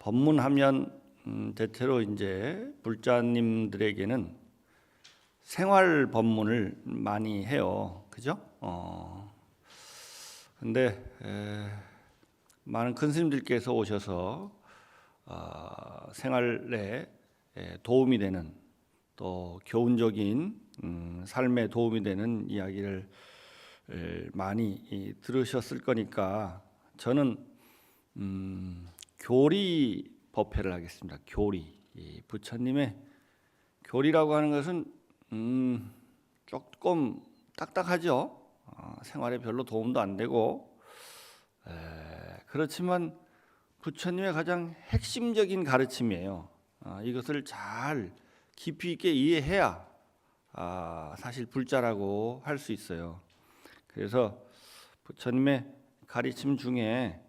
법문하면 대체로 이제 불자님들에게는 생활 법문을 많이 해요, 그죠? 근데 많은 큰 스님들께서 오셔서 생활에 도움이 되는 또 교훈적인 삶에 도움이 되는 이야기를 많이 들으셨을 거니까 저는 교리 법회를 하겠습니다. 교리. 부처님의 교리라고 하는 것은 조금 딱딱하죠. 생활에 별로 도움도 안 되고 그렇지만 부처님의 가장 핵심적인 가르침이에요. 이것을 잘 깊이 있게 이해해야 사실 불자라고 할 수 있어요. 그래서 부처님의 가르침 중에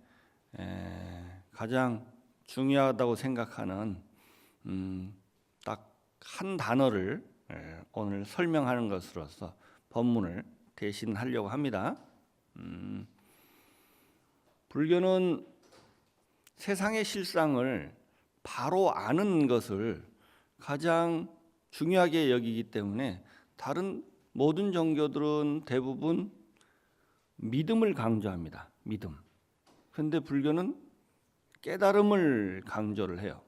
가장 중요하다고 생각하는 딱 한 단어를 오늘 설명하는 것으로서 법문을 대신하려고 합니다. 불교는 세상의 실상을 바로 아는 것을 가장 중요하게 여기기 때문에 다른 모든 종교들은 대부분 믿음을 강조합니다. 믿음. 그런데 불교는 깨달음을 강조를 해요.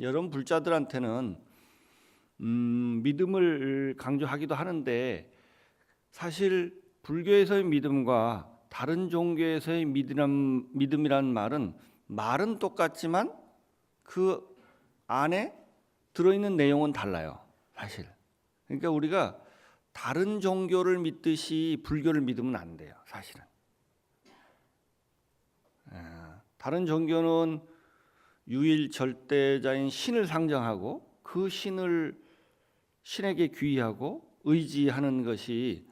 여러분 불자들한테는 믿음을 강조하기도 하는데 사실 불교에서의 믿음과 다른 종교에서의 믿음이란 말은 똑같지만 그 안에 들어있는 내용은 달라요. 사실. 그러니까 우리가 다른 종교를 믿듯이 불교를 믿으면 안 돼요. 사실은. 다른 종교는 유일 절대자인 신을 상정하고 그 신에게 귀의하고 의지하는 것이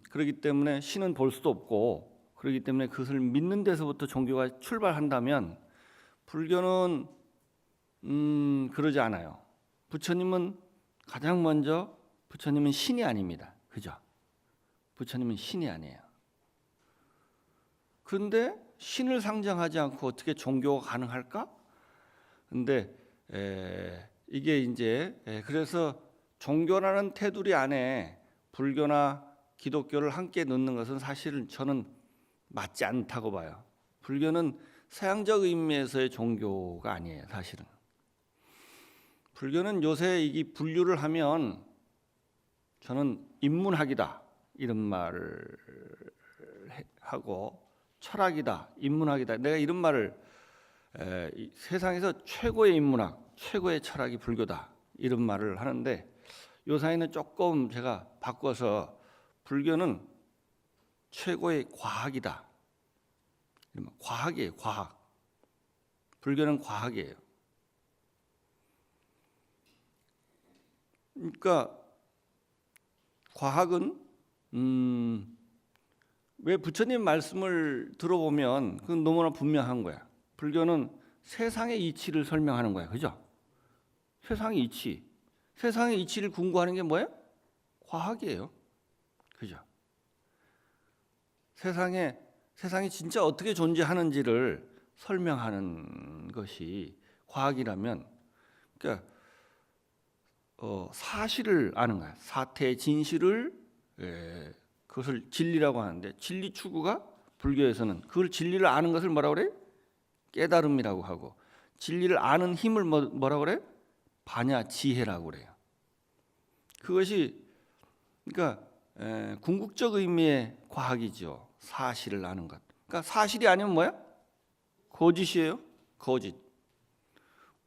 그렇기 때문에 신은 볼 수도 없고 그렇기 때문에 그것을 믿는 데서부터 종교가 출발한다면 불교는 그러지 않아요. 부처님은 가장 먼저 부처님은 신이 아닙니다. 그죠? 부처님은 신이 아니에요. 그런데 신을 상정하지 않고 어떻게 종교가 가능할까? 근데 이게 이제 그래서 종교라는 테두리 안에 불교나 기독교를 함께 넣는 것은 사실은 저는 맞지 않다고 봐요. 불교는 서양적 의미에서의 종교가 아니에요, 사실은. 불교는 요새 이 분류를 하면 저는 인문학이다 이런 말을 하고 철학이다, 인문학이다. 내가 이런 말을 세상에서 최고의 인문학, 최고의 철학이 불교다 이런 말을 하는데 요사이는 조금 제가 바꿔서 불교는 최고의 과학이다. 과학이에요, 과학. 불교는 과학이에요. 그러니까 과학은 왜 부처님 말씀을 들어보면 그건 너무나 분명한 거야. 불교는 세상의 이치를 설명하는 거야. 그죠? 세상의 이치. 세상의 이치를 궁구하는 게 뭐예요? 과학이에요. 그죠? 세상이 진짜 어떻게 존재하는지를 설명하는 것이 과학이라면 그러니까 사실을 아는 거야. 사태의 진실을 그것을 진리라고 하는데 진리 추구가 불교에서는 그걸 진리를 아는 것을 뭐라고 그래? 깨달음이라고 하고 진리를 아는 힘을 뭐라고 그래? 반야 지혜라고 그래요. 그것이 그러니까 궁극적 의미의 과학이죠. 사실을 아는 것. 그러니까 사실이 아니면 뭐야? 거짓이에요. 거짓.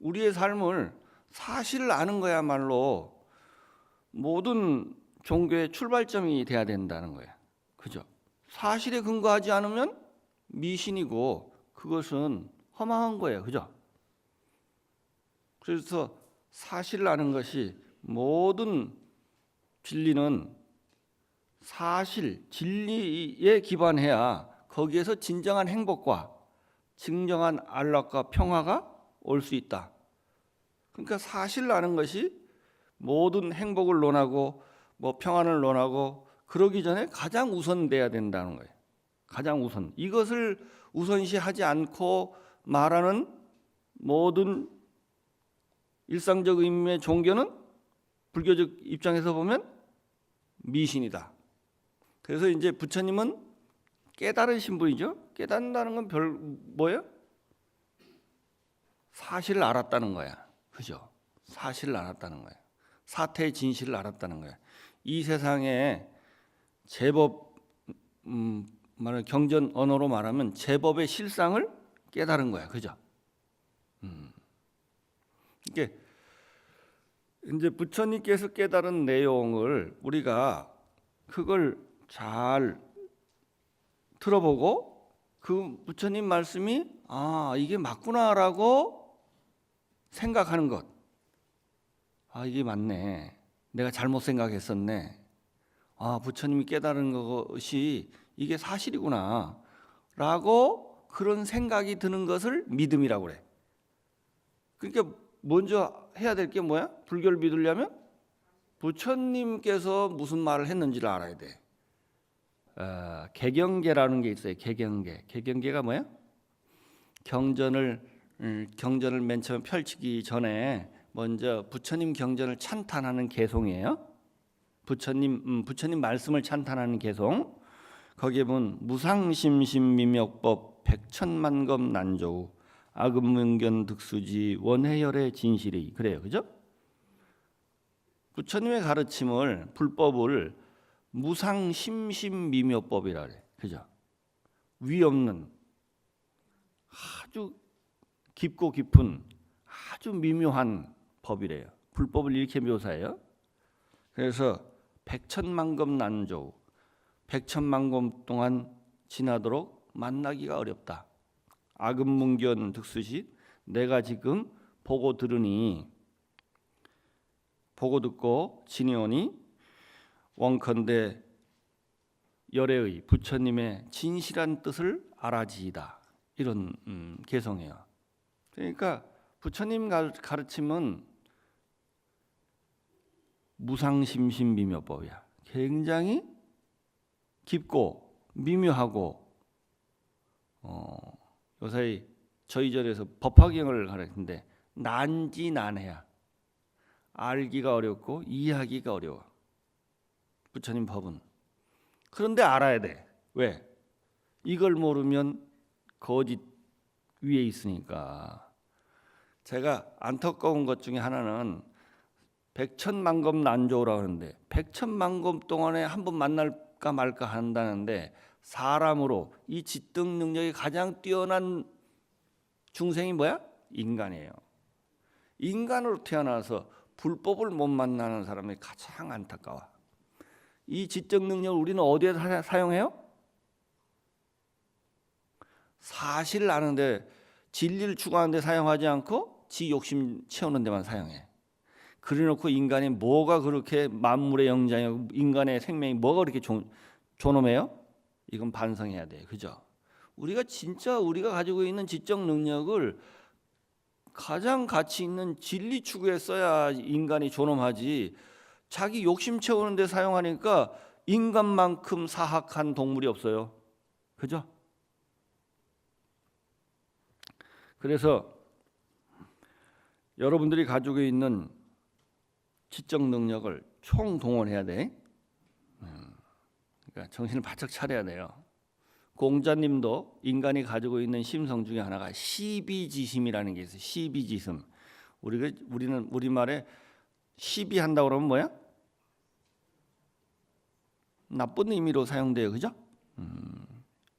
우리의 삶을 사실을 아는 거야말로 모든 종교의 출발점이 돼야 된다는 거예요. 그죠? 사실에 근거하지 않으면 미신이고 그것은 허망한 거예요. 그죠? 그래서 사실을 아는 것이 모든 진리는 사실, 진리에 기반해야 거기에서 진정한 행복과 진정한 안락과 평화가 올 수 있다. 그러니까 사실을 아는 것이 모든 행복을 논하고 평안을 논하고 그러기 전에 가장 우선돼야 된다는 거예요. 가장 우선. 이것을 우선시하지 않고 말하는 모든 일상적 의미의 종교는 불교적 입장에서 보면 미신이다. 그래서 이제 부처님은 깨달으신 분이죠. 깨닫는다는 건 뭐예요? 사실을 알았다는 거야. 그죠? 사실을 알았다는 거야. 사태의 진실을 알았다는 거야. 이 세상에 제법 말을 경전 언어로 말하면 제법의 실상을 깨달은 거야. 그죠? 이게 이제 부처님께서 깨달은 내용을 우리가 그걸 잘 들어보고 그 부처님 말씀이 이게 맞구나라고 생각하는 것. 이게 맞네. 내가 잘못 생각했었네. 부처님이 깨달은 것이 이게 사실이구나 라고 그런 생각이 드는 것을 믿음이라고 그래. 그러니까 먼저 해야 될 게 뭐야? 불교를 믿으려면 부처님께서 무슨 말을 했는지를 알아야 돼. 개경계라는 게 있어요. 개경계. 개경계가 뭐야? 경전을 맨 처음 펼치기 전에 먼저 부처님 경전을 찬탄하는 개송이에요. 부처님 말씀을 찬탄하는 개송. 거기에 보면 무상심심미명법 백천만검 난조우 아금문견 득수지 원해열의 진실이 그래요. 그죠? 부처님의 가르침을 불법을 무상심심미묘법이라 그래. 그죠? 위 없는 아주 깊고 깊은 아주 미묘한 법이래요. 불법을 이렇게 묘사해요. 그래서 백천만검 난조, 백천만검 동안 지나도록 만나기가 어렵다. 아금문견 득수시 내가 지금 보고 들으니 보고 듣고 지니오니 원컨대 열애의 부처님의 진실한 뜻을 알아지이다. 이런 개성이에요. 그러니까 부처님 가르침은 무상심심미묘법이야. 굉장히 깊고 미묘하고 요새 저희 절에서 법화경을 가르치는데 난지난해야. 알기가 어렵고 이해하기가 어려워. 부처님 법은. 그런데 알아야 돼. 왜? 이걸 모르면 거짓 위에 있으니까. 제가 안타까운 것 중에 하나는 백천만검 난조라고 하는데 백천만검 동안에 한번 만날까 말까 한다는데 사람으로 이 지적 능력이 가장 뛰어난 중생이 뭐야? 인간이에요. 인간으로 태어나서 불법을 못 만나는 사람이 가장 안타까워. 이 지적 능력을 우리는 어디에 사용해요? 사실을 아는데 진리를 추구하는 데 사용하지 않고 지 욕심 채우는 데만 사용해. 그래놓고 인간이 뭐가 그렇게 만물의 영장이고 인간의 생명이 뭐가 그렇게 존엄해요? 이건 반성해야 돼. 그죠? 우리가 가지고 있는 지적 능력을 가장 가치 있는 진리 추구에 써야 인간이 존엄하지. 자기 욕심 채우는 데 사용하니까 인간만큼 사악한 동물이 없어요. 그죠? 그래서 여러분들이 가지고 있는 지적 능력을 총동원해야 돼. 그러니까 정신을 바짝 차려야 돼요. 공자님도 인간이 가지고 있는 심성 중에 하나가 시비지심이라는 게 있어요. 시비지심. 우리는 우리말에 시비한다고 그러면 뭐야? 나쁜 의미로 사용돼요. 그죠?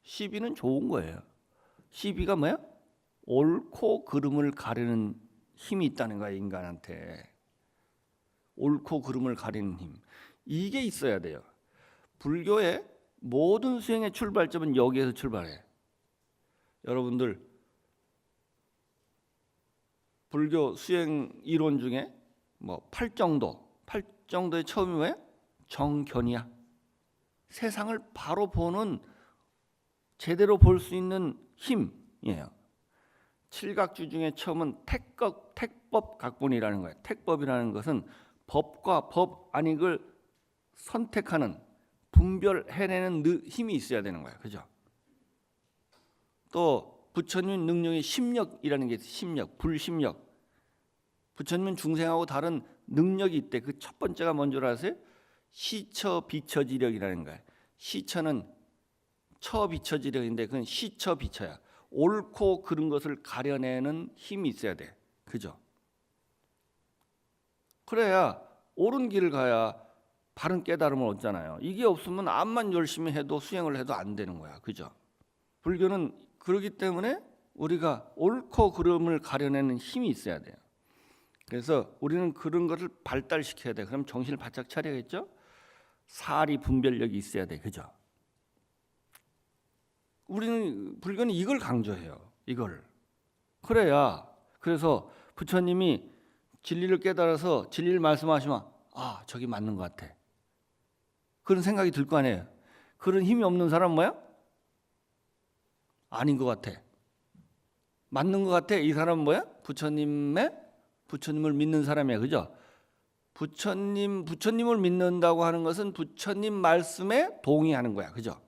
시비는 좋은 거예요. 시비가 뭐야? 옳고 그름을 가르는 힘이 있다는 거야. 인간한테. 옳고 그름을 가리는 힘. 이게 있어야 돼요. 불교의 모든 수행의 출발점은 여기에서 출발해. 여러분들 불교 수행 이론 중에 뭐 팔정도의 처음이 뭐예요? 정견이야. 세상을 바로 보는 제대로 볼 수 있는 힘이에요. 칠각주 중에 처음은 택법 각본이라는 거예요. 택법이라는 것은 법과 법 아닌 걸 선택하는 분별해내는 힘이 있어야 되는 거예요. 그죠? 또 부처님 능력의 심력이라는 게 있어요. 심력, 불심력. 부처님은 중생하고 다른 능력이 있대. 그 첫 번째가 뭔 줄 아세요? 시처비처지력이라는 거예요. 시처는 처비처지력인데 그건 시처비처야. 옳고 그른 것을 가려내는 힘이 있어야 돼. 그죠? 그래야 옳은 길을 가야 바른 깨달음을 얻잖아요. 이게 없으면 암만 열심히 해도 수행을 해도 안 되는 거야. 그죠? 불교는 그렇기 때문에 우리가 옳고 그름을 가려내는 힘이 있어야 돼요. 그래서 우리는 그런 것을 발달시켜야 돼. 그럼 정신을 바짝 차려야겠죠? 사리 분별력이 있어야 돼. 그죠? 우리는 불교는 이걸 강조해요. 이걸. 그래야 그래서 부처님이 진리를 깨달아서 진리를 말씀하시면 아, 저기 맞는 것 같아. 그런 생각이 들 거 아니에요. 그런 힘이 없는 사람은 뭐야? 아닌 것 같아. 맞는 것 같아. 이 사람은 뭐야? 부처님을 믿는 사람이야. 그죠? 부처님을 믿는다고 하는 것은 부처님 말씀에 동의하는 거야. 그죠?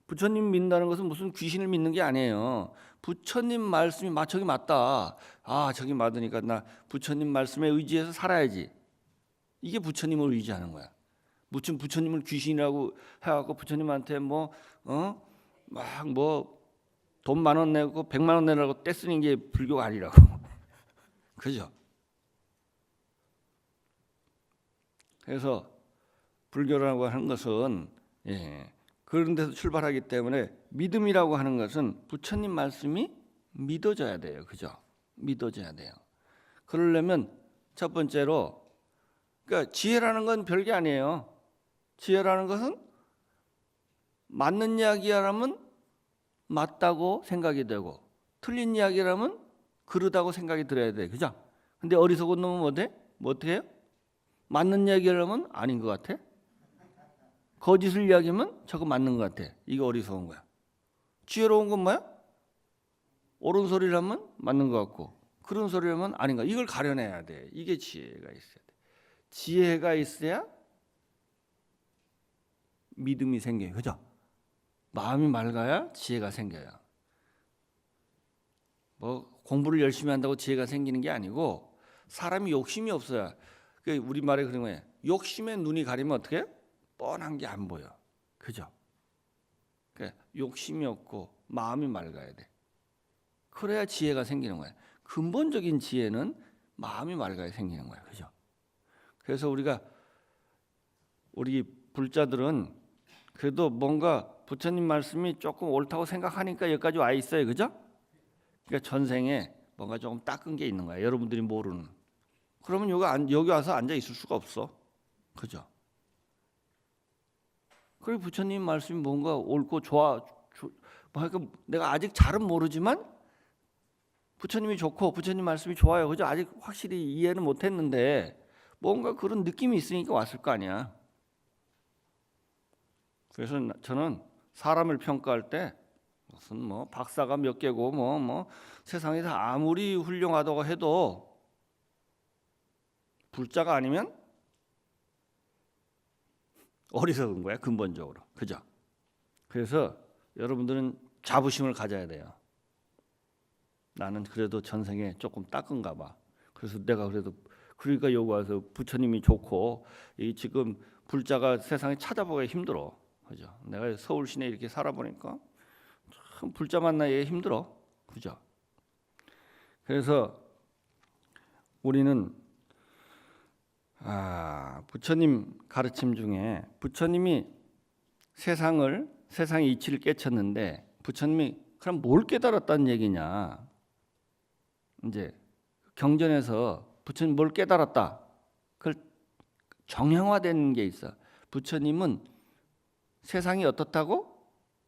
부처님 믿는다는 것은 무슨 귀신을 믿는 게 아니에요. 부처님 말씀이 저기 맞다. 아, 저기 맞으니까 나 부처님 말씀에 의지해서 살아야지. 이게 부처님을 의지하는 거야. 무슨 부처님을 귀신이라고 해갖고 부처님한테 돈 10,000원 내고 100만 원 내라고 떼쓰는 게 불교가 아니라고. 그죠? 그래서 불교라고 하는 것은 그런 데서 출발하기 때문에 믿음이라고 하는 것은 부처님 말씀이 믿어져야 돼요. 그죠? 믿어져야 돼요. 그러려면 첫 번째로 그러니까 지혜라는 건 별게 아니에요. 지혜라는 것은 맞는 이야기라면 맞다고 생각이 되고 틀린 이야기라면 그르다고 생각이 들어야 돼. 그죠? 근데 어리석은 놈은 뭐 어떻게 해요? 맞는 이야기라면 아닌 것 같아. 거짓을 이야기하면 저거 맞는 것 같아. 이거 어리석은 거야. 지혜로운 건 뭐야? 옳은 소리를 하면 맞는 것 같고 그런 소리를 하면 아닌 것 같아. 이걸 가려내야 돼. 이게 지혜가 있어야 돼. 지혜가 있어야 믿음이 생겨요. 그죠? 마음이 맑아야 지혜가 생겨요. 공부를 열심히 한다고 지혜가 생기는 게 아니고 사람이 욕심이 없어야 우리말에 그런 거예요. 욕심에 눈이 가리면 어떻게 해요? 뻔한 게 안 보여. 그죠? 그러니까 욕심이 없고 마음이 맑아야 돼. 그래야 지혜가 생기는 거야. 근본적인 지혜는 마음이 맑아야 생기는 거야. 그죠? 그래서 우리 불자들은 그래도 뭔가 부처님 말씀이 조금 옳다고 생각하니까 여기까지 와 있어요. 그죠? 그러니까 전생에 뭔가 조금 닦은 게 있는 거야. 여러분들이 모르는. 그러면 여기 와서 앉아 있을 수가 없어. 그죠? 그리고 부처님 말씀이 뭔가 옳고 그러니까 내가 아직 잘은 모르지만 부처님이 좋고 부처님 말씀이 좋아요. 그죠? 아직 확실히 이해는 못했는데 뭔가 그런 느낌이 있으니까 왔을 거 아니야. 그래서 저는 사람을 평가할 때 무슨 박사가 몇 개고 세상에서 아무리 훌륭하다고 해도 불자가 아니면 어리석은 거야. 근본적으로. 그죠? 그래서 여러분들은 자부심을 가져야 돼요. 나는 그래도 전생에 조금 닦은가 봐. 그래서 내가 그러니까 여기 와서 부처님이 좋고 지금 불자가 세상에 찾아보기가 힘들어. 그죠? 내가 서울 시내 이렇게 살아보니까 참 불자 만나기 힘들어. 그죠? 그래서 우리는 부처님 가르침 중에 부처님이 세상의 이치를 깨쳤는데 부처님이 그럼 뭘 깨달았다는 얘기냐? 이제 경전에서 부처님 뭘 깨달았다? 그걸 정형화된 게 있어. 부처님은 세상이 어떻다고?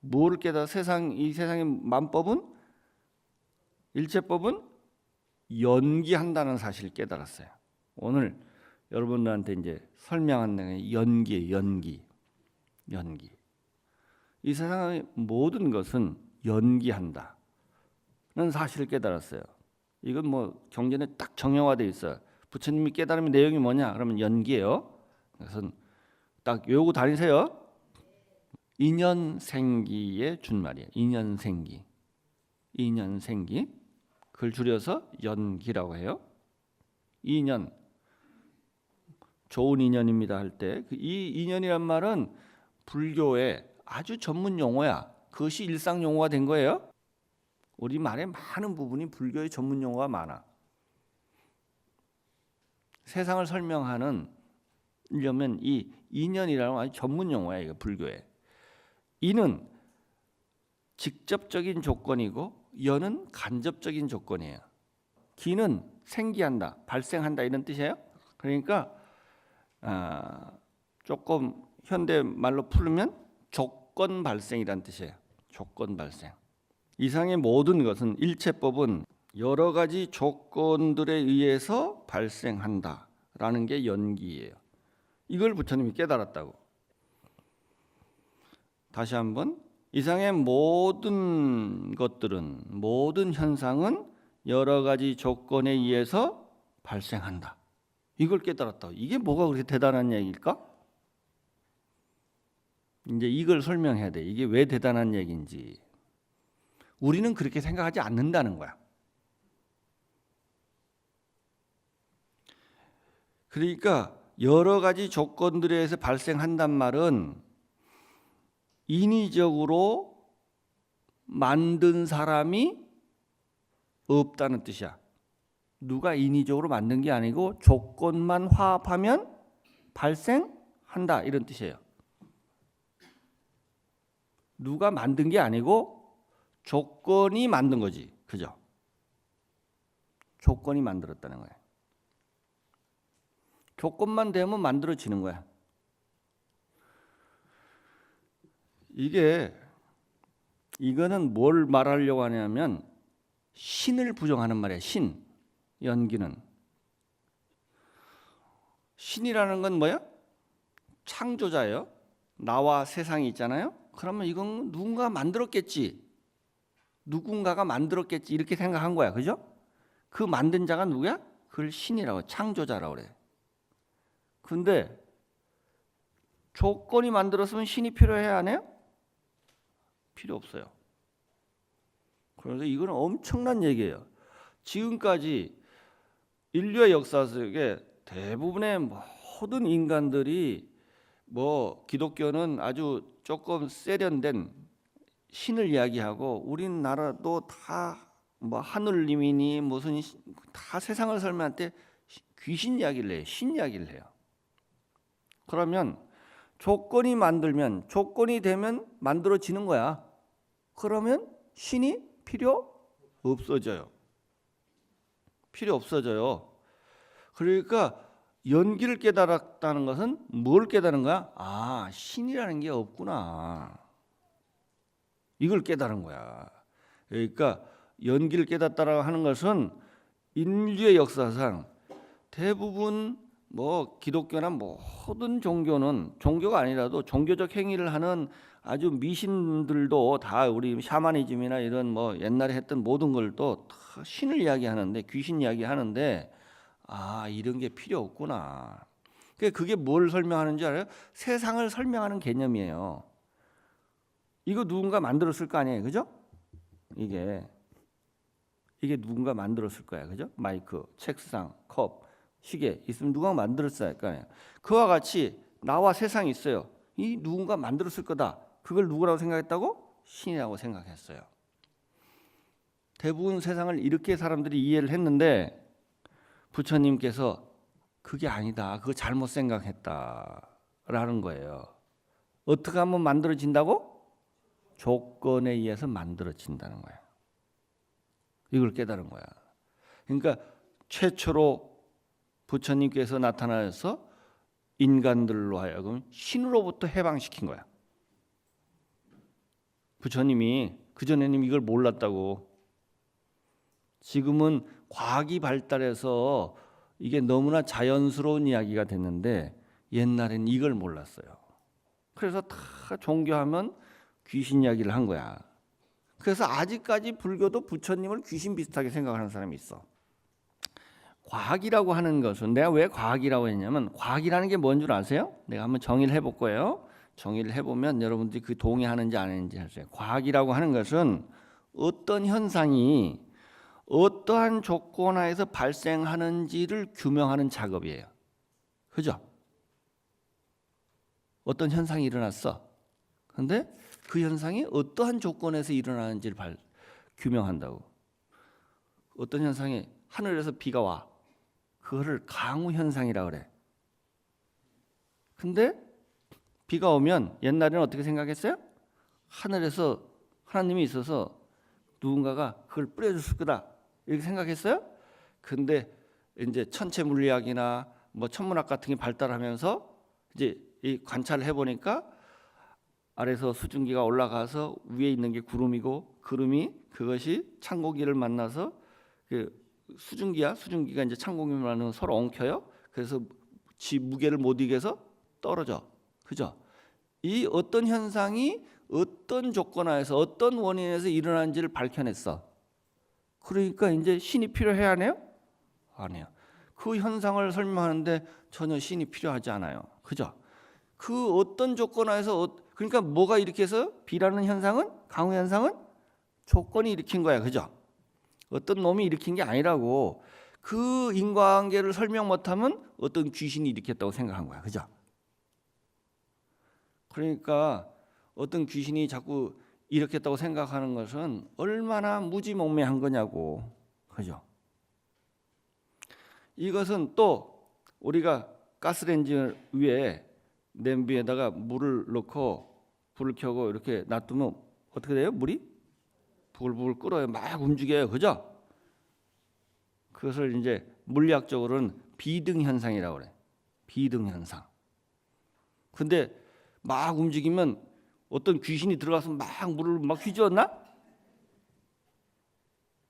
뭐를 깨달아? 이 세상의 만법은 일체법은 연기한다는 사실을 깨달았어요. 오늘 여러분들한테 이제 설명한 내용이 연기예요. 연기. 이 세상의 모든 것은 연기한다는 사실을 깨달았어요. 이건 경전에 딱 정형화되어 있어요. 부처님이 깨달은 내용이 뭐냐? 그러면 연기예요. 그래서 딱 외우고 다니세요. 인연생기의 준말이에요. 인연생기. 인연생기. 그걸 줄여서 연기라고 해요. 인연, 좋은 인연입니다 할 때 이 인연이란 말은 불교의 아주 전문 용어야. 그것이 일상 용어가 된 거예요. 우리 말의 많은 부분이 불교의 전문 용어가 많아. 세상을 설명하려면 이 인연이라는 아주 전문 용어야. 이거 불교에. 인은 직접적인 조건이고 연은 간접적인 조건이에요. 기는 생기한다, 발생한다 이런 뜻이에요. 그러니까 조금 현대 말로 풀면 조건 발생이란 뜻이에요. 조건 발생. 이상의 모든 것은 일체법은 여러 가지 조건들에 의해서 발생한다라는 게 연기예요. 이걸 부처님이 깨달았다고. 다시 한번 이상의 모든 것들은 모든 현상은 여러 가지 조건에 의해서 발생한다. 이걸 깨달았다고. 이게 뭐가 그렇게 대단한 얘기일까? 이제 이걸 설명해야 돼. 이게 왜 대단한 얘기인지. 우리는 그렇게 생각하지 않는다는 거야. 그러니까 여러 가지 조건들에 의해서 발생한단 말은 인위적으로 만든 사람이 없다는 뜻이야. 누가 인위적으로 만든 게 아니고 조건만 화합하면 발생한다 이런 뜻이에요. 누가 만든 게 아니고 조건이 만든 거지. 그죠? 조건이 만들었다는 거예요. 조건만 되면 만들어지는 거야. 이거는 뭘 말하려고 하냐면 신을 부정하는 말이에요. 신, 연기는. 신이라는 건 뭐야? 창조자예요. 나와 세상이 있잖아요. 그러면 이건 누군가 만들었겠지. 누군가가 만들었겠지 이렇게 생각한 거야. 그죠? 그 만든 자가 누구야? 그걸 신이라고, 창조자라고 그래. 근데 조건이 만들었으면 신이 필요해야 하네요? 필요 없어요. 그래서 이건 엄청난 얘기예요. 지금까지 인류의 역사 속에 대부분의 모든 인간들이 기독교는 아주 조금 세련된 신을 이야기하고 우리나라도 다 하늘님이니 무슨 다 세상을 설명할 때 귀신 이야기를 해요. 신 이야기를 해요. 그러면 조건이 되면 만들어지는 거야. 그러면 신이 필요 없어져요. 그러니까 연기를 깨달았다는 것은 뭘 깨달은 거야? 아, 신이라는 게 없구나. 이걸 깨달은 거야. 그러니까 연기를 깨닫다라고 하는 것은 인류의 역사상 대부분 기독교나 모든 종교는 종교가 아니라도 종교적 행위를 하는 아주 미신들도 다 우리 샤머니즘이나 이런 옛날에 했던 모든 걸 또 신을 이야기하는데 귀신 이야기하는데 이런 게 필요 없구나. 그게 뭘 설명하는지 알아요? 세상을 설명하는 개념이에요. 이거 누군가 만들었을 거 아니에요, 그죠? 이게 누군가 만들었을 거야, 그죠? 마이크, 책상, 컵, 시계 있으면 누가 만들었을 거 아니에요. 그와 같이 나와 세상이 있어요. 이 누군가 만들었을 거다. 그걸 누구라고 생각했다고? 신이라고 생각했어요. 대부분 세상을 이렇게 사람들이 이해를 했는데 부처님께서 그게 아니다. 그거 잘못 생각했다라는 거예요. 어떻게 하면 만들어진다고? 조건에 의해서 만들어진다는 거야. 이걸 깨달은 거야. 그러니까 최초로 부처님께서 나타나서 인간들로 하여금 신으로부터 해방시킨 거야. 부처님이 그전에는 이걸 몰랐다고. 지금은 과학이 발달해서 이게 너무나 자연스러운 이야기가 됐는데 옛날에는 이걸 몰랐어요. 그래서 다 종교하면 귀신 이야기를 한 거야. 그래서 아직까지 불교도 부처님을 귀신 비슷하게 생각하는 사람이 있어. 과학이라고 하는 것은 내가 왜 과학이라고 했냐면 과학이라는 게 뭔 줄 아세요? 내가 한번 정의를 해볼 거예요. 정의를 해보면 여러분들이 그 동의하는지 안 하는지 하세요. 과학이라고 하는 것은 어떤 현상이 어떠한 조건 하에서 발생하는지를 규명하는 작업이에요. 그죠? 어떤 현상이 일어났어. 근데 그 현상이 어떠한 조건에서 일어나는지를 규명한다고. 어떤 현상이 하늘에서 비가 와. 그거를 강우 현상이라 그래. 근데 비가 오면 옛날에는 어떻게 생각했어요? 하늘에서 하나님이 있어서 누군가가 그걸 뿌려줬을 거다. 이렇게 생각했어요? 근데 이제 천체 물리학이나 뭐 천문학 같은 게 발달하면서 이제 이 관찰을 해보니까 아래서 수증기가 올라가서 위에 있는 게 구름이고 구름이 그것이 찬고기를 만나서 그 수증기가 이제 찬고기를 만나면 서로 엉켜요. 그래서 지 무게를 못 이겨서 떨어져. 그죠? 이 어떤 현상이 어떤 조건 하에서 어떤 원인에서 일어나는지를 밝혀냈어. 그러니까 이제 신이 필요해야 하네요? 아니에요. 그 현상을 설명하는데 전혀 신이 필요하지 않아요. 그죠? 그 어떤 조건 하에서 그러니까 뭐가 일으켜서 비라는 현상은 강우 현상은 조건이 일으킨 거야. 그죠? 어떤 놈이 일으킨 게 아니라고. 그 인과관계를 설명 못하면 어떤 귀신이 일으켰다고 생각한 거야. 그죠? 그러니까 어떤 귀신이 자꾸 일으켰다고 생각하는 것은 얼마나 무지몽매한 거냐고. 그죠? 이것은 또 우리가 가스레인지 위에 냄비에다가 물을 넣고 불을 켜고 이렇게 놔두면 어떻게 돼요? 물이 부글부글 끓어요. 막 움직여요. 그죠? 그것을 이제 물리학적으로는 비등 현상이라고 그래. 비등 현상. 근데 막 움직이면 어떤 귀신이 들어가서 막 물을 막 휘저었나?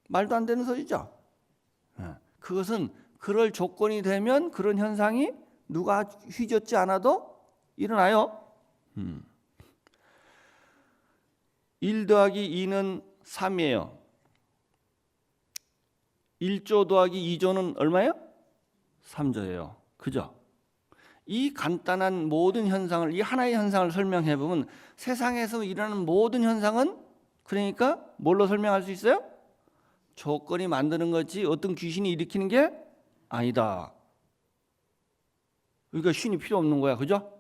말도 안 되는 소리죠. 그것은 그럴 조건이 되면 그런 현상이 누가 휘젓지 않아도 일어나요. 1 더하기 2는 3이에요. 1조 더하기 2조는 얼마예요? 3조예요. 그죠? 이 간단한 모든 현상을, 이 하나의 현상을 설명해 보면 세상에서 일어나는 모든 현상은 그러니까 뭘로 설명할 수 있어요? 조건이 만드는 거지 어떤 귀신이 일으키는 게 아니다. 그러니까 신이 필요 없는 거야. 그죠?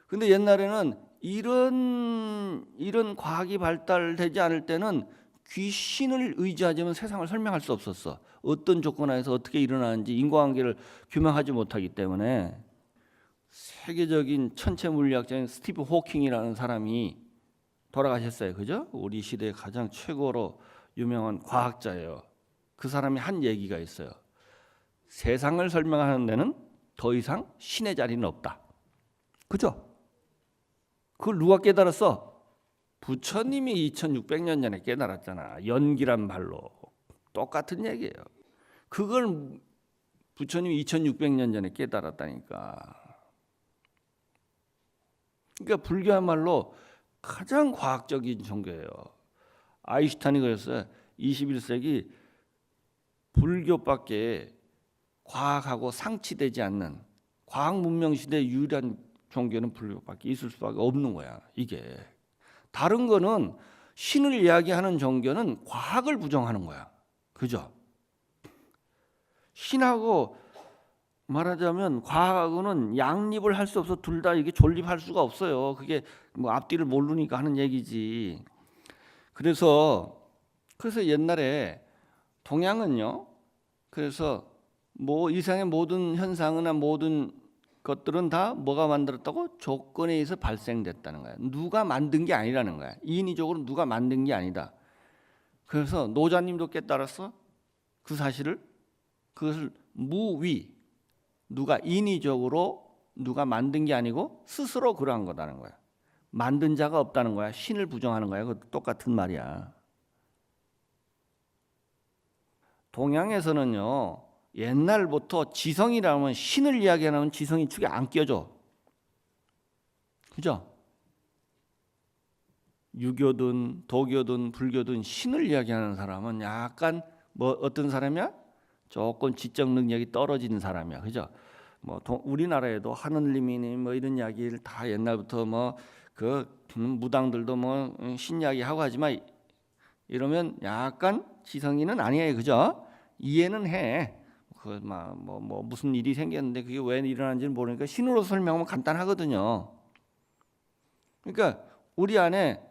근데 옛날에는 이런 과학이 발달되지 않을 때는 귀신을 의지하자면 세상을 설명할 수 없었어. 어떤 조건 하에서 어떻게 일어나는지 인과관계를 규명하지 못하기 때문에. 세계적인 천체 물리학자인 스티브 호킹이라는 사람이 돌아가셨어요. 그죠? 우리 시대의 가장 최고로 유명한 과학자예요. 그 사람이 한 얘기가 있어요. 세상을 설명하는 데는 더 이상 신의 자리는 없다. 그죠? 그걸 누가 깨달았어? 부처님이 2600년 전에 깨달았잖아. 연기란 말로. 똑같은 얘기예요. 그걸 부처님이 2600년 전에 깨달았다니까. 그러니까 불교야말로 가장 과학적인 종교예요. 아인슈타인이 그랬어요. 21세기 불교밖에 과학하고 상치되지 않는 과학 문명 시대의 유일한 종교는 불교밖에 있을 수밖에 없는 거야. 이게 다른 거는 신을 이야기하는 종교는 과학을 부정하는 거야. 그죠? 신하고 말하자면 과학은 양립을 할 수 없어. 둘 다 이게 존립할 수가 없어요. 그게 뭐 앞뒤를 모르니까 하는 얘기지. 그래서 옛날에 동양은요. 그래서 뭐 이상의 모든 현상이나 모든 것들은 다 뭐가 만들었다고? 조건에 의해서 발생됐다는 거야. 누가 만든 게 아니라는 거야. 인위적으로 누가 만든 게 아니다. 그래서 노자님도 깨달았어. 그 사실을. 그것을 무위, 누가 인위적으로 누가 만든 게 아니고 스스로 그러한 거다는 거야. 만든 자가 없다는 거야. 신을 부정하는 거야. 그 똑같은 말이야. 동양에서는요. 옛날부터 지성이라면 신을 이야기하면 지성이 축에 안 껴져. 그죠? 유교든 도교든 불교든 신을 이야기하는 사람은 약간 뭐 어떤 사람이야? 조금 지적 능력이 떨어지는 사람이야. 그죠? 뭐 우리나라에도 하느님이니 뭐 이런 이야기를 다 옛날부터 뭐 그 무당들도 뭐 신 이야기 하고 하지만 이러면 약간 지성인은 아니에요, 그죠? 이해는 해. 뭐 무슨 일이 생겼는데 그게 왜 일어난지는 모르니까 신으로 설명하면 간단하거든요. 그러니까 우리 안에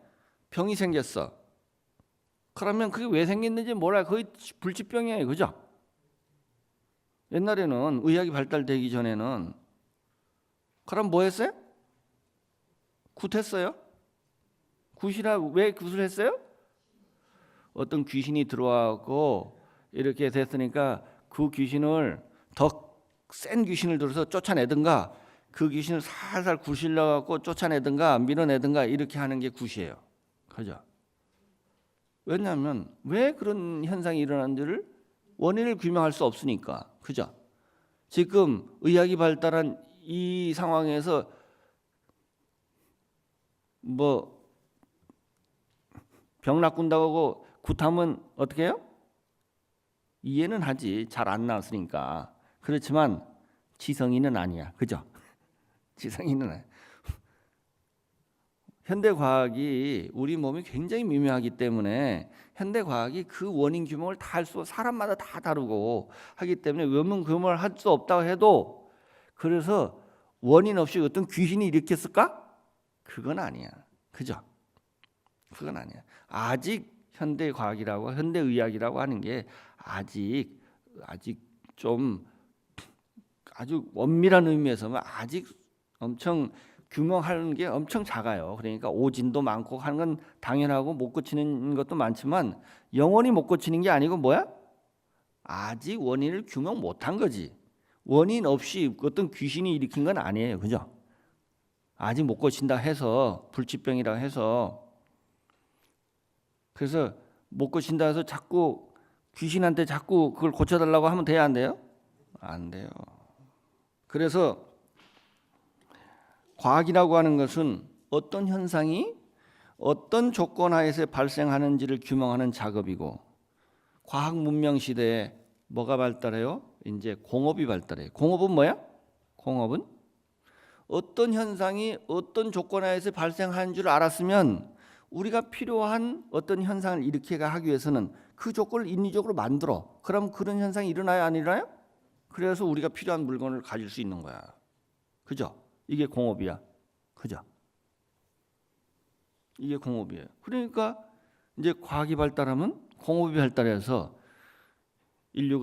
병이 생겼어. 그러면 그게 왜 생겼는지 몰라요. 거의 불치병이에요, 그죠? 옛날에는 의학이 발달되기 전에는 그럼 뭐 했어요? 굿했어요? 굿이라 왜 굿을 했어요? 어떤 귀신이 들어와고 이렇게 됐으니까 그 귀신을 더 센 귀신을 들어서 쫓아내든가 그 귀신을 살살 굿일러 갖고 쫓아내든가 밀어내든가 이렇게 하는 게 굿이에요. 그죠? 왜냐하면 왜 그런 현상이 일어나는지를 원인을 규명할 수 없으니까. 그죠? 지금 의학이 발달한 이 상황에서 뭐 병 낚은다고 굿하면 어떻게 해요? 이해는 하지. 잘 안 나왔으니까. 그렇지만 지성인은 아니야. 그죠? 지성인은 아니야. 현대 과학이 우리 몸이 굉장히 미묘하기 때문에 현대 과학이 그 원인 규명을 다 할 수, 사람마다 다 다르고 하기 때문에 원인 규명을 할 수 없다고 해도 그래서 원인 없이 어떤 귀신이 일으켰을까? 그건 아니야. 그죠? 그건 아니야. 아직 현대 과학이라고 현대 의학이라고 하는 게 아직 좀 아주 엄밀한 의미에서는 아직 엄청 규모하는 게 엄청 작아요. 그러니까 오진도 많고 하는 건 당연하고 못 고치는 것도 많지만 영원히 못 고치는 게 아니고 뭐야? 아직 원인을 규명 못한 거지. 원인 없이 어떤 귀신이 일으킨 건 아니에요. 그죠? 아직 못 고친다 해서 불치병이라 해서 그래서 못 고친다 해서 자꾸 귀신한테 자꾸 그걸 고쳐달라고 하면 돼야 안 돼요? 안 돼요. 그래서 과학이라고 하는 것은 어떤 현상이 어떤 조건 하에서 발생하는지를 규명하는 작업이고 과학 문명 시대에 뭐가 발달해요? 이제 공업이 발달해요. 공업은 뭐야? 공업은 어떤 현상이 어떤 조건 하에서 발생하는 줄 알았으면 우리가 필요한 어떤 현상을 일으키게 하기 위해서는 그 조건을 인위적으로 만들어. 그럼 그런 현상이 일어나요, 안 일어나요? 그래서 우리가 필요한 물건을 가질 수 있는 거야. 그죠? 이게 공업이야. 그죠? 이게 공업이에요. 그러니까 이제 과학이 발달하면 공업이 발달해서 인류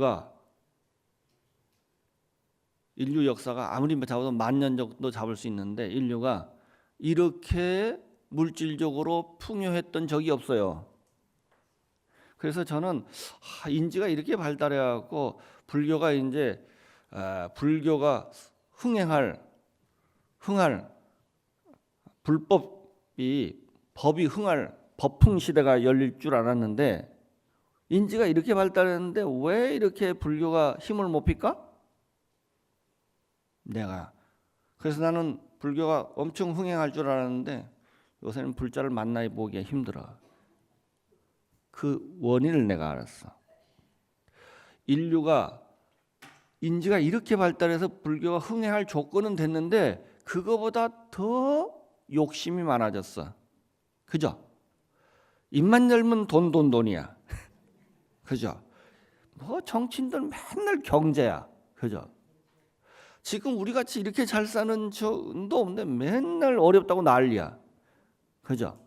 역사가 아무리 잡아도 10,000년 정도 잡을 수 있는데 인류가 이렇게 물질적으로 풍요했던 적이 없어요. 그래서 저는 인지가 이렇게 발달해 갖고 불교가 이제 불교가 흥할 법이 흥할 법흥 시대가 열릴 줄 알았는데 인지가 이렇게 발달했는데 왜 이렇게 불교가 힘을 못 필까? 그래서 나는 불교가 엄청 흥행할 줄 알았는데 요새는 불자를 만나 보기가 힘들어. 그 원인을 내가 알았어. 인류가 인지가 이렇게 발달해서 불교가 흥행할 조건은 됐는데 그거보다 더 욕심이 많아졌어. 그죠? 입만 열면 돈이야. 그죠? 뭐 정치인들 맨날 경제야. 그죠? 지금 우리 같이 이렇게 잘 사는 저도 없는데 맨날 어렵다고 난리야. 그죠?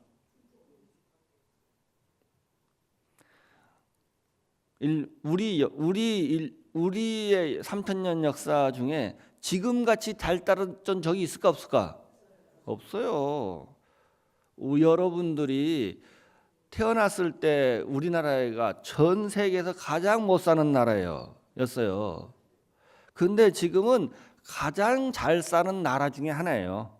우리의 3,000년 역사 중에 지금 같이 잘 따랐던 적이 있을까 없을까? 없어요. 여러분들이 태어났을 때 우리나라가 전 세계에서 가장 못 사는 나라였어요. 근데 지금은 가장 잘 사는 나라 중에 하나예요.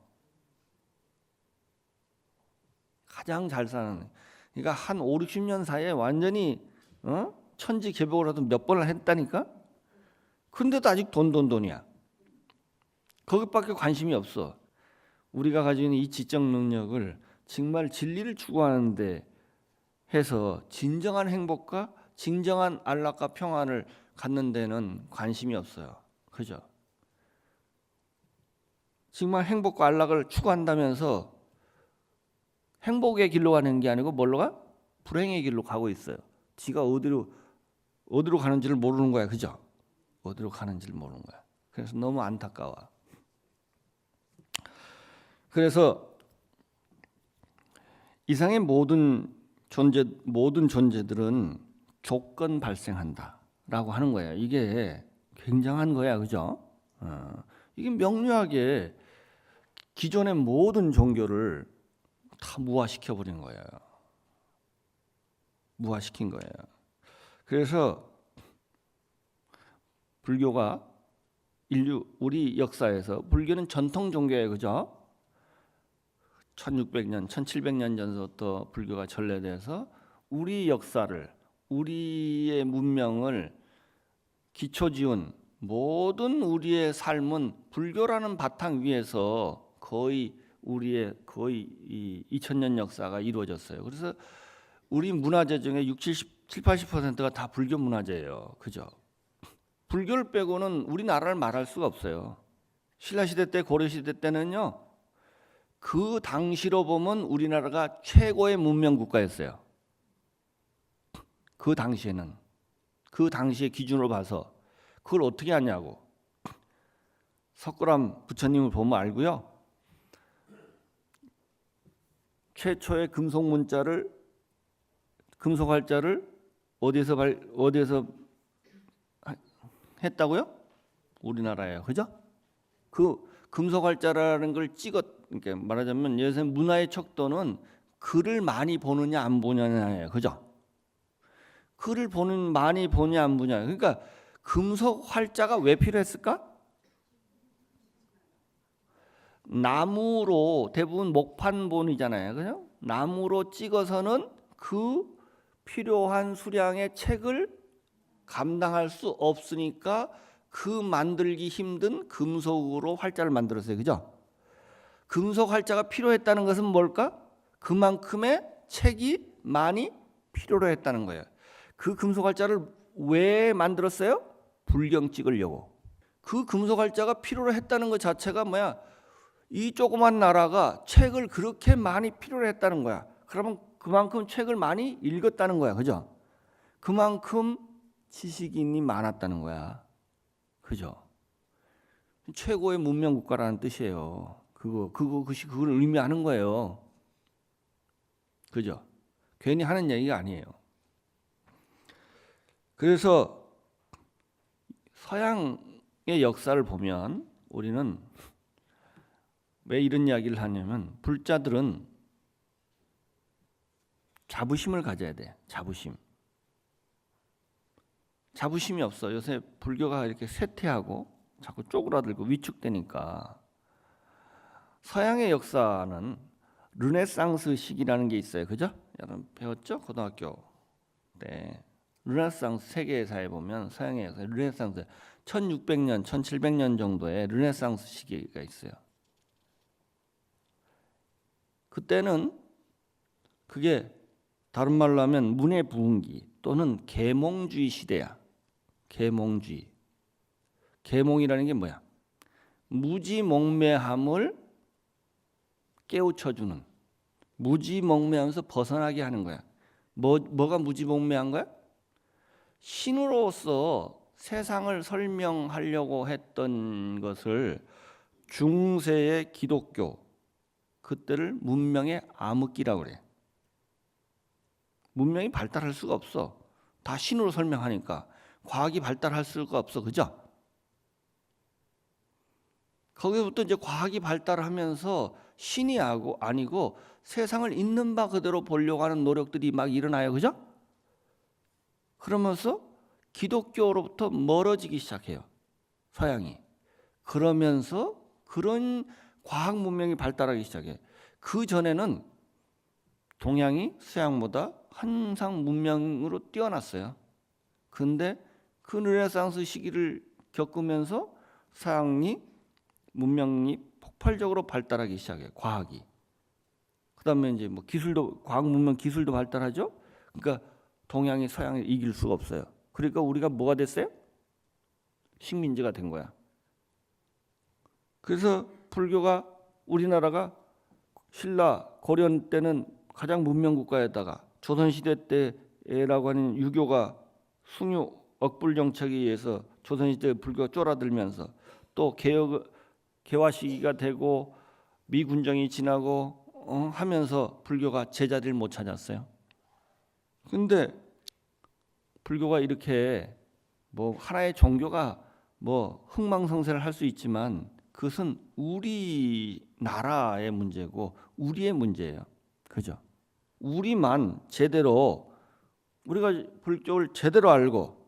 가장 잘 사는. 그러니까 한 5, 60년 사이에 완전히 천지개벽을 하도 몇 번을 했다니까? 근데도 아직 돈이야. 거기밖에 관심이 없어. 우리가 가지고 있는 이 지적 능력을 정말 진리를 추구하는데 해서 진정한 행복과 진정한 안락과 평안을 갖는 데는 관심이 없어요. 그죠? 정말 행복과 안락을 추구한다면서 행복의 길로 가는 게 아니고 뭘로 가? 불행의 길로 가고 있어요. 지가 어디로 가는지를 모르는 거야, 그죠? 어디로 가는지를 모르는 거야. 그래서 너무 안타까워. 그래서 이상의 모든 존재들은 조건 발생한다라고 하는 거예요. 이게 굉장한 거야, 그죠? 이게 명료하게 기존의 모든 종교를 다 무화시켜 버린 거예요. 무화시킨 거예요. 그래서 불교가 우리 역사에서 불교는 전통 종교예요, 그죠? 1600년, 1700년 전부터 불교가 전래돼서 우리 역사를, 우리의 문명을 기초지은 모든 우리의 삶은 불교라는 바탕 위에서 거의 2000년 역사가 이루어졌어요. 그래서 우리 문화재 중에 80%가 다 불교 문화재예요. 그죠? 불교를 빼고는 우리나라를 말할 수가 없어요. 신라시대 때, 고려시대 때는요, 그 당시로 보면 우리나라가 최고의 문명 국가였어요. 그 당시에는. 그 당시의 기준으로 봐서 그걸 어떻게 하냐고. 석굴암 부처님을 보면 알고요. 최초의 금속 활자를 어디에서 했다고요? 우리나라예요. 그죠? 그 금속 활자라는 걸 그러니까 말하자면 요새 문화의 척도는 글을 많이 보느냐 안 보느냐예요. 그죠? 글을 많이 보냐 안 보냐. 그러니까 금속 활자가 왜 필요했을까? 나무로 대부분 목판본이잖아요. 그죠? 나무로 찍어서는 그 필요한 수량의 책을 감당할 수 없으니까 그 만들기 힘든 금속으로 활자를 만들었어요. 그죠? 금속 활자가 필요했다는 것은 뭘까? 그만큼의 책이 많이 필요로 했다는 거예요. 그 금속 활자를 왜 만들었어요? 불경 찍으려고. 그 금속 활자가 필요로 했다는 것 자체가 뭐야? 이 조그만 나라가 책을 그렇게 많이 필요로 했다는 거야. 그러면 그만큼 책을 많이 읽었다는 거야. 그죠? 그만큼 지식인이 많았다는 거야. 그죠? 최고의 문명 국가라는 뜻이에요. 그걸 의미하는 거예요. 그죠? 괜히 하는 얘기가 아니에요. 그래서 서양의 역사를 보면 우리는 왜 이런 이야기를 하냐면 불자들은 자부심을 가져야 돼. 자부심이 없어. 요새 불교가 이렇게 쇠퇴하고 자꾸 쪼그라들고 위축되니까. 서양의 역사는 르네상스 시기라는 게 있어요. 그죠? 여러분 배웠죠? 고등학교 때. 르네상스 세계사에 보면 서양의 역사 르네상스 1600년, 1700년 정도의 르네상스 시기가 있어요. 그때는 그게 다른 말로 하면 문의 부흥기 또는 계몽주의 시대야. 계몽주의. 계몽이라는 게 뭐야? 무지몽매함을 깨우쳐주는, 무지몽매하면서 벗어나게 하는 거야. 뭐가 무지몽매한 거야? 신으로서 세상을 설명하려고 했던 것을 중세의 기독교, 그때를 문명의 암흑기라고 그래. 문명이 발달할 수가 없어. 다 신으로 설명하니까. 과학이 발달할 수가 없어. 그죠? 거기서부터 이제 과학이 발달하면서 신이 아니고 세상을 있는 바 그대로 보려고 하는 노력들이 막 일어나요. 그죠? 그러면서 기독교로부터 멀어지기 시작해요. 서양이. 그러면서 그런 과학 문명이 발달하기 시작해. 그 전에는 동양이 서양보다 항상 문명으로 뛰어났어요. 근데 그 르네상스 시기를 겪으면서 서양이 문명이 폭발적으로 발달하기 시작해. 과학이. 그다음에 이제 뭐 과학 문명 기술도 발달하죠. 그러니까 동양이 서양을 이길 수가 없어요. 그러니까 우리가 뭐가 됐어요? 식민지가 된 거야. 그래서 우리나라가 신라 고려 때는 가장 문명 국가에다가 조선시대 때라고 하는 유교가 숭유 억불 정책에 의해서 조선시대 불교가 쫄아들면서 또 개화 시기가 되고 미군정이 지나고 하면서 불교가 제자리를 못 찾았어요. 근데 불교가 이렇게 뭐 하나의 종교가 뭐 흥망성쇠를 할 수 있지만 그것은 우리나라의 문제고 우리의 문제예요. 그죠? 우리만 제대로 우리가 불교를 제대로 알고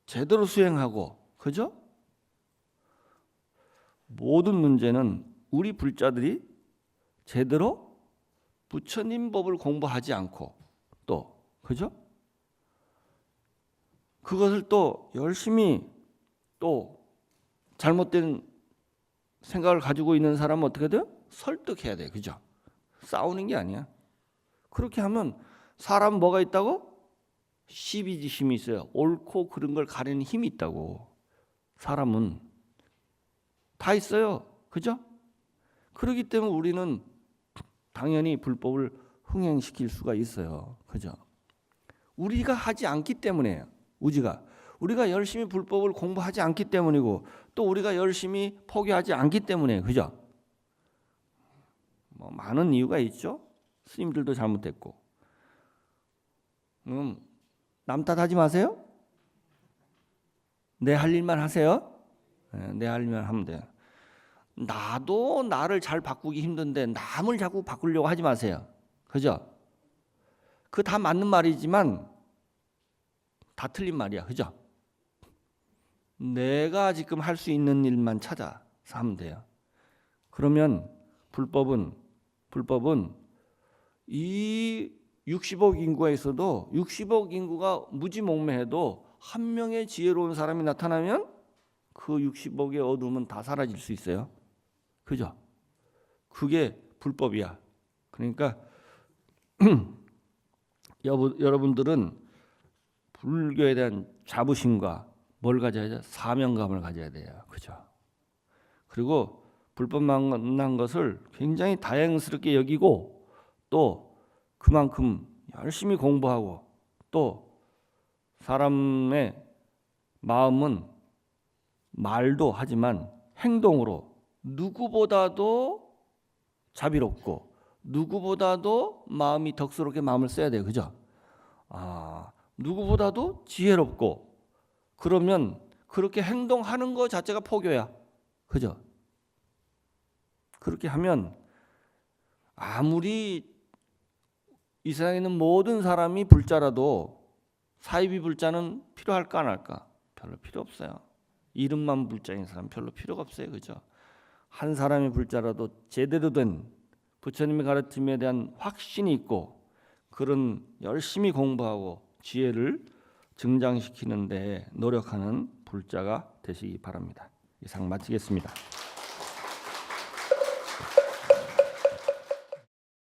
제대로 수행하고 그죠? 모든 문제는 우리 불자들이 제대로 부처님 법을 공부하지 않고 또 그죠? 그것을 또 열심히 또 잘못된 생각을 가지고 있는 사람은 어떻게 돼요? 설득해야 돼요. 그죠? 싸우는 게 아니야. 그렇게 하면 사람 뭐가 있다고? 시비지심이 있어요. 옳고 그른 걸 가리는 힘이 있다고. 사람은 다 있어요. 그죠? 그렇기 때문에 우리는 당연히 불법을 흥행시킬 수가 있어요. 그죠? 우리가 하지 않기 때문에요. 우리가 열심히 불법을 공부하지 않기 때문이고 또 우리가 열심히 포기하지 않기 때문에 그죠? 뭐 많은 이유가 있죠. 스님들도 잘못했고. 남 탓하지 마세요. 내 할 일만 하세요. 내 할 일만 하면 돼요. 나도 나를 잘 바꾸기 힘든데 남을 자꾸 바꾸려고 하지 마세요. 그죠? 그 다 맞는 말이지만 다 틀린 말이야. 그죠? 내가 지금 할 수 있는 일만 찾아서 하면 돼요. 그러면 불법은 이 60억 인구가 있어도 60억 인구가 무지몽매해도 한 명의 지혜로운 사람이 나타나면 그 60억의 어둠은 다 사라질 수 있어요. 그죠? 그게 불법이야. 그러니까 여러분들은 불교에 대한 자부심과 뭘 가져야 돼? 사명감을 가져야 돼요. 그죠? 그리고 불법 만난 것을 굉장히 다행스럽게 여기고 또 그만큼 열심히 공부하고 또 사람의 마음은 말도 하지만 행동으로 누구보다도 자비롭고 누구보다도 마음이 덕스럽게 마음을 써야 돼요. 그죠? 누구보다도 지혜롭고 그러면 그렇게 행동하는 것 자체가 포교야. 그죠? 그렇게 하면 아무리 이 세상에 있는 모든 사람이 불자라도 사이비 불자는 필요할까 안 할까? 별로 필요 없어요. 이름만 불자인 사람 별로 필요가 없어요. 그죠? 한 사람이 불자라도 제대로 된 부처님의 가르침에 대한 확신이 있고 그런 열심히 공부하고 지혜를 증장시키는 데 노력하는 불자가 되시기 바랍니다. 이상 마치겠습니다.